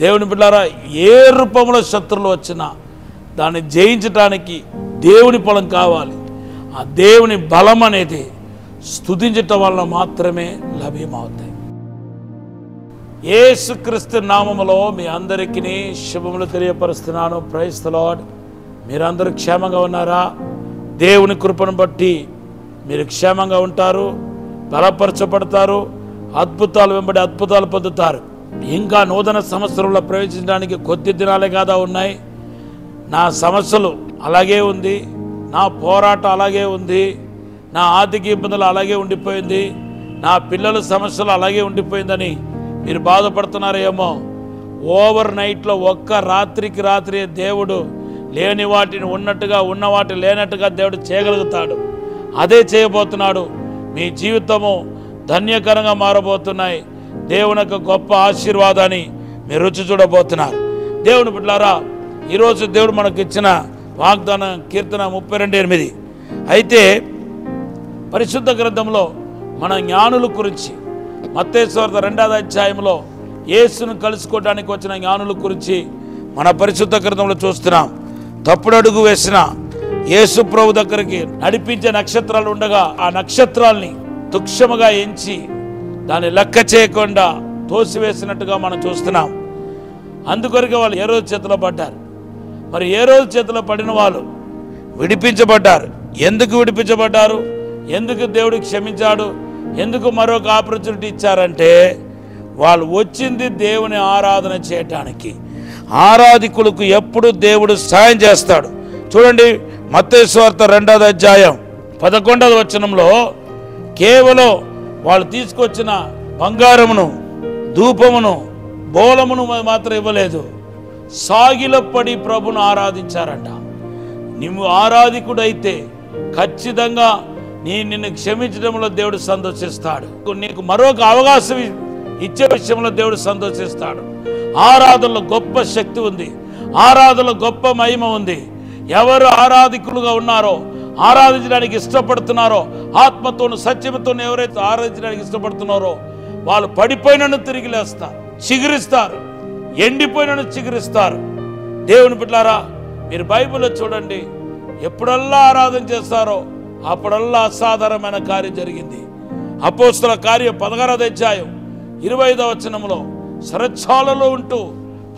దేవుని బిడ్డలారా, ఏ రూపంలో శత్రువులు వచ్చినా దాన్ని జయించడానికి దేవుని బలం కావాలి. ఆ దేవుని బలం అనేది స్తుతించటం వలన మాత్రమే లభ్యమవుతాయి. యేసుక్రీస్తు నామములో మీ అందరికీ శుభములు తెలియపరుస్తున్నాను. Praise the Lord. మీరందరూ క్షేమంగా ఉన్నారా? దేవుని కృపను బట్టి మీరు క్షేమంగా ఉంటారు, బలపరచబడతారు, అద్భుతాలు వెంబడి అద్భుతాలు పొందుతారు. ఇంకా నూతన సంవత్సరంలో ప్రవేశించడానికి కొద్ది దినాలే కాదా ఉన్నాయి. నా సమస్యలు అలాగే ఉంది, నా పోరాటం అలాగే ఉంది, నా ఆర్థిక ఇబ్బందులు అలాగే ఉండిపోయింది, నా పిల్లల సమస్యలు అలాగే ఉండిపోయిందని మీరు బాధపడుతున్నారేమో. ఓవర్ నైట్లో ఒక్క రాత్రికి రాత్రి దేవుడు లేని వాటిని ఉన్నట్టుగా, ఉన్న వాటిని లేనట్టుగా దేవుడు చేయగలుగుతాడు. అదే చేయబోతున్నాడు. మీ జీవితము ధన్యకరంగా మారబోతున్నాయి. దేవుని యొక్క గొప్ప ఆశీర్వాదాన్ని మీరు రుచి చూడబోతున్నారు. దేవుని బిడ్డలారా, ఈరోజు దేవుడు మనకు ఇచ్చిన వాగ్దానం కీర్తన 32:8. అయితే పరిశుద్ధ గ్రంథంలో మన జ్ఞానుల గురించి మత్తయి సువార్త 2వ అధ్యాయంలో యేసును కలుసుకోవడానికి వచ్చిన జ్ఞానుల గురించి మన పరిశుద్ధ గ్రంథంలో చూస్తున్నాం. తప్పుడు అడుగు వేసిన యేసు ప్రభు దగ్గరికి నడిపించే నక్షత్రాలు ఉండగా ఆ నక్షత్రాల్ని తుక్షముగా ఎంచి దాన్ని లెక్క చేయకుండా తోసివేసినట్టుగా మనం చూస్తున్నాం. అందుకొరకే వాళ్ళు ఏ రోజు చేతిలో పడ్డారు. మరి ఏ రోజు చేతిలో పడిన వాళ్ళు విడిపించబడ్డారు. ఎందుకు విడిపించబడ్డారు? ఎందుకు దేవుడు క్షమించాడు? ఎందుకు మరొక ఆపర్చునిటీ ఇచ్చారంటే వాళ్ళు వచ్చింది దేవుని ఆరాధన చేయటానికి. ఆరాధికులకు ఎప్పుడు దేవుడు సాయం చేస్తాడు. చూడండి, మత్తయి సువార్త 2వ అధ్యాయం 11వ వచనంలో కేవలం వాళ్ళు తీసుకొచ్చిన బంగారమును, ధూపమును, బోలమును మాత్రం ఇవ్వలేదు, సాగిలపడి ప్రభును ఆరాధించారంట. నువ్వు ఆరాధికుడైతే ఖచ్చితంగా నిన్ను క్షమించడంలో దేవుడు సంతోషిస్తాడు. నీకు మరొక అవకాశం ఇచ్చే విషయంలో దేవుడు సంతోషిస్తాడు. ఆరాధనలో గొప్ప శక్తి ఉంది, ఆరాధనలో గొప్ప మహిమ ఉంది. ఎవరు ఆరాధికులుగా ఉన్నారో, ఆరాధించడానికి ఇష్టపడుతున్నారో, ఆత్మతోను సత్యముతోను ఎవరైతే ఆరాధించడానికి ఇష్టపడుతున్నారో వాళ్ళు పడిపోయినను తిరిగి లేస్తారు, చిగురిస్తారు, ఎండిపోయినను చిగురిస్తారు. దేవుని బిడ్డలారా, మీరు బైబిల్లో చూడండి, ఎప్పుడల్లా ఆరాధన చేస్తారో అప్పుడల్లా అసాధారణమైన కార్యం జరిగింది. అపోస్తల కార్యం 16వ అధ్యాయం 25వ వచనంలో సరచ్చాలలో ఉంటూ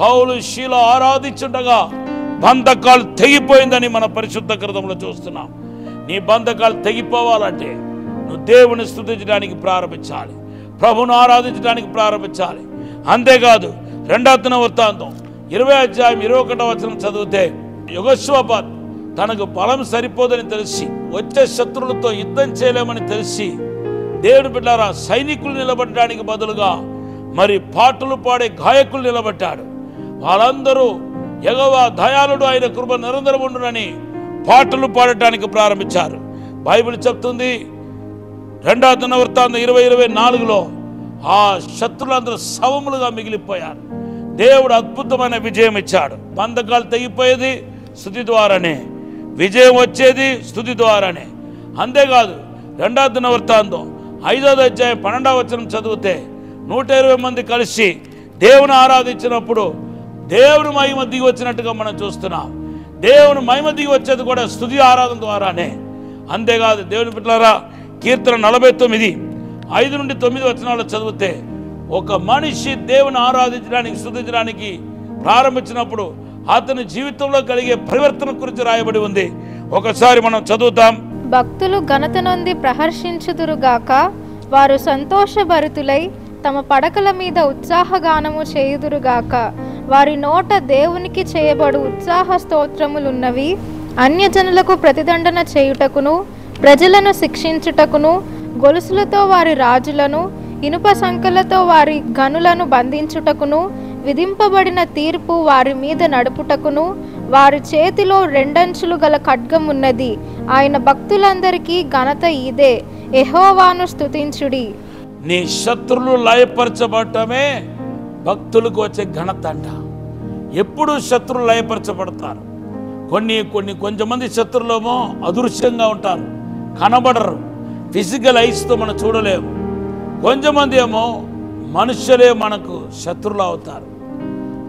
పౌలు శీల ఆరాధించుండగా బంధకాలు తెగిపోయిందని మన పరిశుద్ధ గ్రంథంలో చూస్తున్నాం. నీ బంధకాలు తెగిపోవాలంటే నువ్వు దేవుని స్తుతించడానికి ప్రారంభించాలి, ప్రభువును ఆరాధించడానికి ప్రారంభించాలి. అంతేకాదు 2వ దినవృత్తాంతం 20వ అధ్యాయం 21వ వచనం చదివితే యెహోషువ తనకు బలం సరిపోదని తెలిసి, వచ్చే శత్రువులతో యుద్ధం చేయలేమని తెలిసి, దేవుని బిడ్డలారా సైనికులు నిలబడడానికి బదులుగా మరి పాటలు పాడే గాయకులు నిలబడ్డాడు. వాళ్ళందరూ యెహోవా దయాళుడు, ఆయన కృప నిరంతరం ఉండునని పాటలు పాడటానికి ప్రారంభించారు. బైబిల్ చెప్తుంది 2వ దినవృత్తాంతం 20:24లో ఆ శత్రులందరూ శవములుగా మిగిలిపోయారు. దేవుడు అద్భుతమైన విజయం ఇచ్చాడు. బంధకాలు తెగిపోయేది స్తుతి ద్వారానే, విజయం వచ్చేది స్తుతి ద్వారానే. అంతేకాదు 2వ దినవృత్తాంతం 5వ అధ్యాయం 12వ వచనం చదివితే 120 మంది కలిసి దేవుని ఆరాధించినప్పుడు దేవుని మహిమ దిగి వచ్చినట్టుగా మనం చూస్తున్నాం. దేవుని మహిమ దిగి వచ్చేది కూడా స్తుతి ఆరాధన ద్వారానే. అంతేకాదు దేవుని బిడ్డలారా, కీర్తన 49 5-9 వచనాలు చదివితే ఒక మనిషి దేవుని ఆరాధించడానికి, స్తుతించడానికి ప్రారంభించినప్పుడు అతని జీవితంలో కలిగే పరివర్తన గురించి రాయబడి ఉంది. ఒకసారి మనం చదువుతాం. భక్తులు ఘనత నొంది ప్రహర్షించుదురుగాక, వారు సంతోషభరితులై తమ పడకల మీద ఉత్సాహగానము చేయుదురుగాక. వారి నోట దేవునికి చేయబడు ఉత్సాహ స్తోత్రములున్నవి. అన్యజనులకు ప్రతిదండన చేయుటకును, ప్రజలను శిక్షించుటకును, గొలుసులతో వారి రాజులను, ఇనుప సంకెళ్లతో వారి గనులను బంధించుటకును, విధింపబడిన తీర్పు వారి మీద నడుపుటకును, వారి చేతిలో 2 అంచులు గల ఖడ్గం ఉన్నది. ఆయన భక్తులందరికీ ఘనత ఇదే. యెహోవాను స్తుతించుడి. నీ శత్రులు లయపరచబడటమే భక్తులకు వచ్చే ఘనత అంట. ఎప్పుడు శత్రులు లయపరచబడతారు. కొంతమంది శత్రులేమో అదృశ్యంగా ఉంటారు, కనబడరు, ఫిజికల్ ఐస్తో మనం చూడలేము. కొంతమంది ఏమో మనుష్యులే మనకు శత్రులు అవుతారు.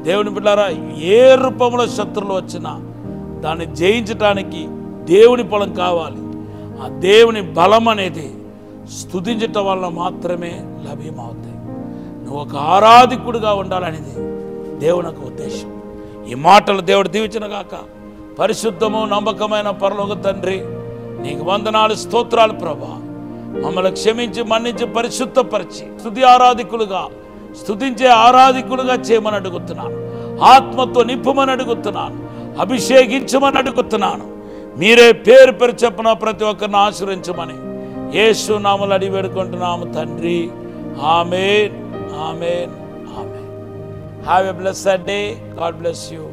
దేవుని బిడ్డారా, ఏ రూపంలో శత్రువులు వచ్చినా దాన్ని జయించటానికి దేవుని బలం కావాలి. ఆ దేవుని బలం అనేది స్తుతించటం వల్ల మాత్రమే లభ్యమవుతాయి. నువ్వు ఒక ఆరాధికుడిగా ఉండాలనేది దేవుని యొక్క ఉద్దేశం. ఈ మాటలు దేవుడు దీవించిన గాక. పరిశుద్ధము నమ్మకమైన పరలోక తండ్రి, నీకు వందనాలు, స్తోత్రాలు ప్రభా. మమ్మల్ని క్షమించి మన్నించి పరిశుద్ధపరిచి స్తుతించే ఆరాధికులుగా చేయమని అడుగుతున్నాను. ఆత్మతో నింపమని అడుగుతున్నాను. అభిషేకించమని అడుగుతున్నాను. మీరే పేరు పేరు చెప్పిన ప్రతి ఒక్కరిని ఆశీర్వదించమని యేసు నామములో అడిగి వేడుకుంటున్నాము తండ్రి. Amen, amen, amen. Have a blessed day. God bless you.